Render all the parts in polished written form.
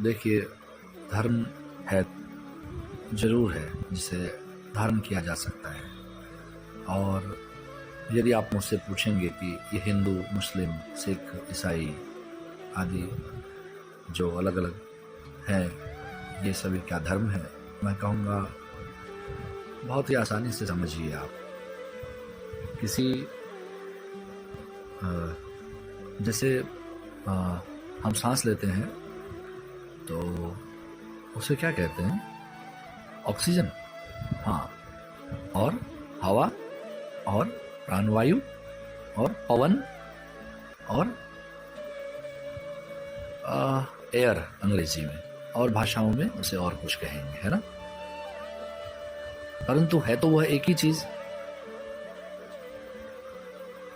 देखिए, धर्म है, ज़रूर है, जिसे धारण किया जा सकता है। और यदि आप मुझसे पूछेंगे कि ये हिंदू, मुस्लिम, सिख, ईसाई आदि जो अलग अलग हैं, ये सभी क्या धर्म है, मैं कहूँगा बहुत ही आसानी से समझिए आप। किसी जैसे हम सांस लेते हैं तो उसे क्या कहते हैं? ऑक्सीजन। हाँ, और हवा, और प्राणवायु, और पवन, और एयर अंग्रेजी में, और भाषाओं में उसे और कुछ कहेंगे, है ना? परंतु है तो वह एक ही चीज,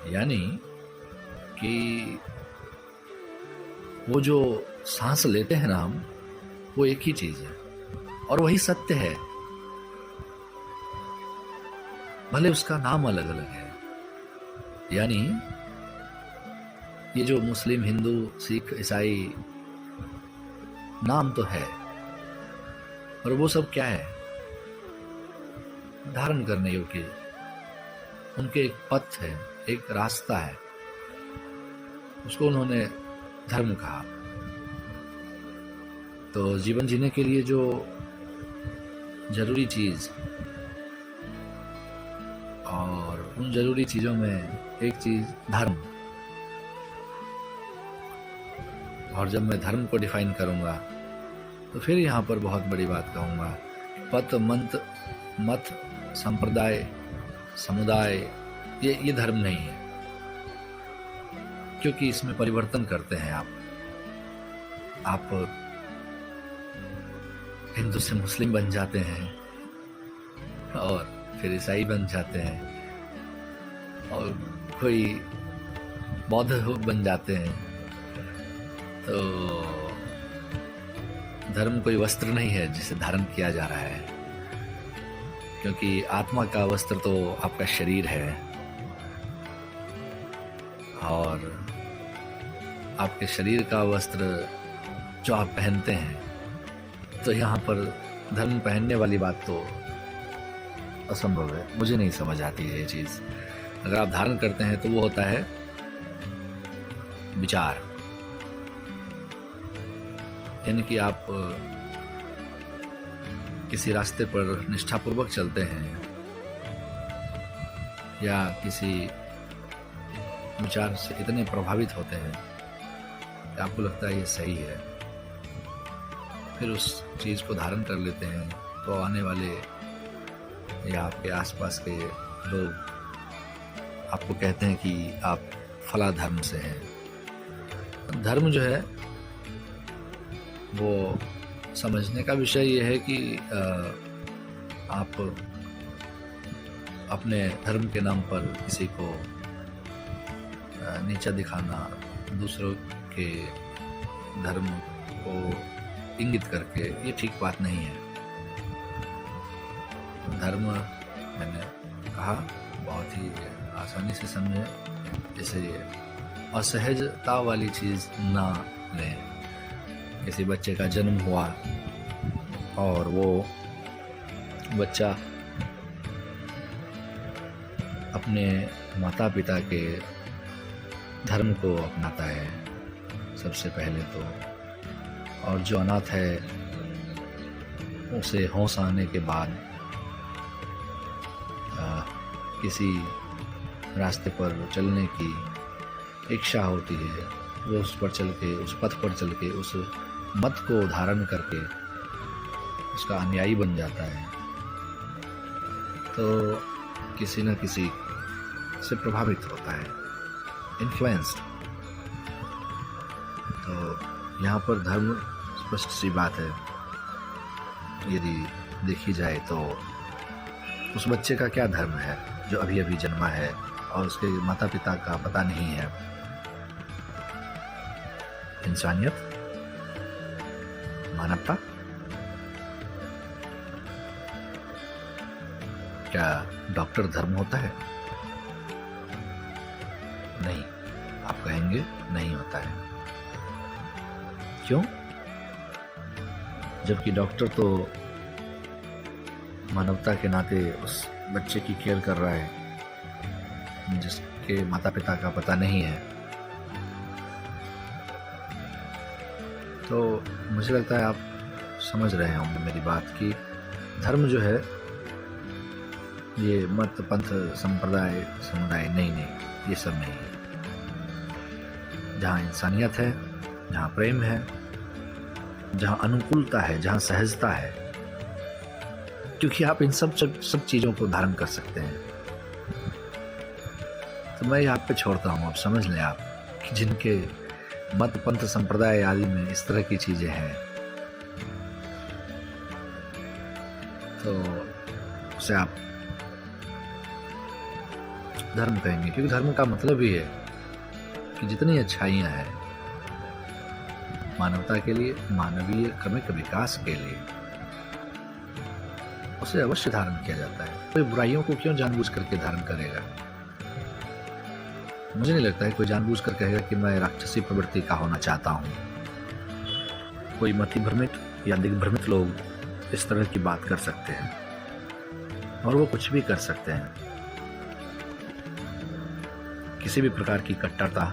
यानी कि वो जो सांस लेते हैं ना हम, वो एक ही चीज है और वही सत्य है, भले उसका नाम अलग अलग है। यानी ये जो मुस्लिम, हिंदू, सिख, ईसाई नाम तो है, और वो सब क्या है? धारण करने योग्य उनके एक पथ है, एक रास्ता है, उसको उन्होंने धर्म कहा। तो जीवन जीने के लिए जो जरूरी चीज, और उन जरूरी चीजों में एक चीज धर्म। और जब मैं धर्म को डिफाइन करूंगा तो फिर यहाँ पर बहुत बड़ी बात कहूंगा, पथ, मंत, मत, संप्रदाय, समुदाय, ये धर्म नहीं है, क्योंकि इसमें परिवर्तन करते हैं आप हिंदू से मुस्लिम बन जाते हैं, और फिर ईसाई बन जाते हैं, और कोई बौद्ध बन जाते हैं। तो धर्म कोई वस्त्र नहीं है जिसे धारण किया जा रहा है, क्योंकि आत्मा का वस्त्र तो आपका शरीर है, और आपके शरीर का वस्त्र जो आप पहनते हैं, तो यहाँ पर धर्म पहनने वाली बात तो असंभव है, मुझे नहीं समझ आती है ये चीज। अगर आप धारण करते हैं तो वो होता है विचार, यानी कि आप किसी रास्ते पर निष्ठापूर्वक चलते हैं, या किसी विचार से इतने प्रभावित होते हैं कि आपको लगता है ये सही है, फिर उस चीज को धारण कर लेते हैं, तो आने वाले या आपके आसपास के लोग आपको कहते हैं कि आप फला धर्म से हैं। धर्म जो है वो समझने का विषय ये है कि आप अपने धर्म के नाम पर किसी को नीचा दिखाना, दूसरों के धर्म को इंगित करके, ये ठीक बात नहीं है। धर्म, मैंने कहा, बहुत ही आसानी से समझे, जैसे असहजता वाली चीज ना लें। किसी बच्चे का जन्म हुआ और वो बच्चा अपने माता पिता के धर्म को अपनाता है सबसे पहले तो, और जो अनाथ है उसे होश आने के बाद किसी रास्ते पर चलने की इच्छा होती है, वो उस पर चल के, उस पथ पर चल के, उस मत को धारण करके उसका अनुयायी बन जाता है, तो किसी न किसी से प्रभावित होता है, इन्फ्लुएंस्ड। तो यहाँ पर धर्म स्पष्ट सी बात है, यदि देखी जाए तो उस बच्चे का क्या धर्म है जो अभी अभी जन्मा है और उसके माता पिता का पता नहीं है। इंसानियत, मानवता। क्या डॉक्टर धर्म होता है? नहीं, आप कहेंगे नहीं होता है। क्यों? जबकि डॉक्टर तो मानवता के नाते उस बच्चे की केयर कर रहा है जिसके माता पिता का पता नहीं है। तो मुझे लगता है आप समझ रहे होंगे मेरी बात कि धर्म जो है ये मत पंथ संप्रदाय समुदाय नहीं, ये सब नहीं है। जहाँ इंसानियत है, जहाँ प्रेम है, जहाँ अनुकूलता है, जहाँ सहजता है, क्योंकि आप इन सब चीज़ों को धारण कर सकते हैं। तो मैं यहाँ पे छोड़ता हूँ, आप समझ लें आप कि जिनके मत पंथ संप्रदाय आदि में इस तरह की चीज़ें हैं तो उसे आप धर्म कहेंगे, क्योंकि धर्म का मतलब ही है कि जितनी अच्छाइयाँ हैं मानवता के लिए, मानवीय क्रम के विकास के लिए, उसे अवश्य धारण किया जाता है। कोई बुराइयों को क्यों जानबूझ करके धारण करेगा? मुझे नहीं लगता है कोई जानबूझ कर कहेगा कि मैं राक्षसी प्रवृत्ति का होना चाहता हूँ। कोई मति भ्रमित या दिग्भ्रमित लोग इस तरह की बात कर सकते हैं और वो कुछ भी कर सकते हैं। किसी भी प्रकार की कट्टरता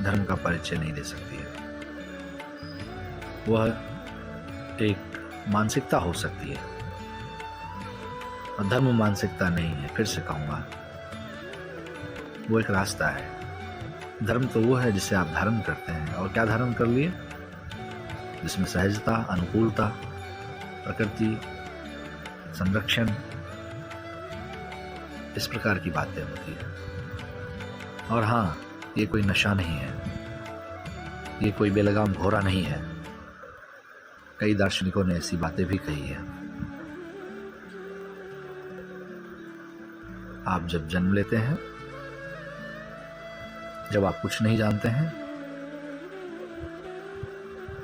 धर्म का परिचय नहीं दे सकती है। वह एक मानसिकता हो सकती है और धर्म मानसिकता नहीं है। फिर से कहूँगा, वो एक रास्ता है। धर्म तो वो है जिसे आप धारण करते हैं, और क्या धारण कर लिए? जिसमें सहजता, अनुकूलता, प्रकृति, संरक्षण, इस प्रकार की बातें होती है। और हाँ, ये कोई नशा नहीं है, ये कोई बेलगाम घोरा नहीं है। कई दार्शनिकों ने ऐसी बातें भी कही है। आप जब जन्म लेते हैं, जब आप कुछ नहीं जानते हैं,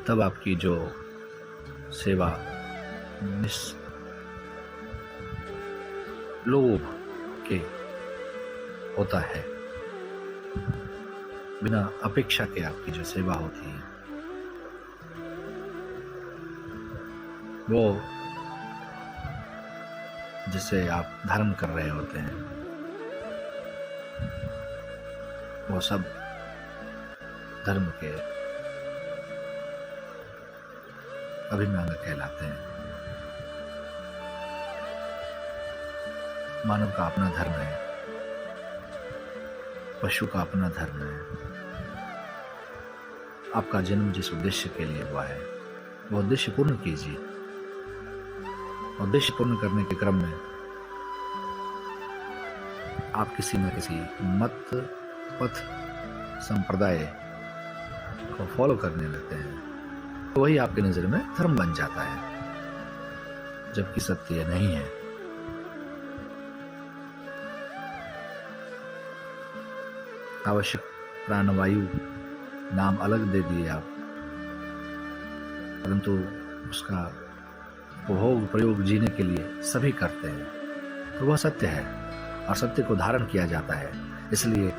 तब आपकी जो सेवा लोभ के होता है, बिना अपेक्षा के आपकी जो सेवा होती है, वो जिसे आप धारण कर रहे होते हैं, वो सब धर्म के अभिमांग कहलाते हैं। मानव का अपना धर्म है, पशु का अपना धर्म है। आपका जन्म जिस उद्देश्य के लिए हुआ है, वो उद्देश्य पूर्ण कीजिए। उद्देश्य पूर्ण करने के क्रम में आप किसी न किसी मत पथ संप्रदाय को फॉलो करने लगते हैं, तो वही आपकी नजर में धर्म बन जाता है, जबकि सत्य यह नहीं है। आवश्यक प्राणवायु नाम अलग दे दिए आप, परंतु उसका उपभोग प्रयोग जीने के लिए सभी करते हैं, तो वह सत्य है और सत्य को धारण किया जाता है। इसलिए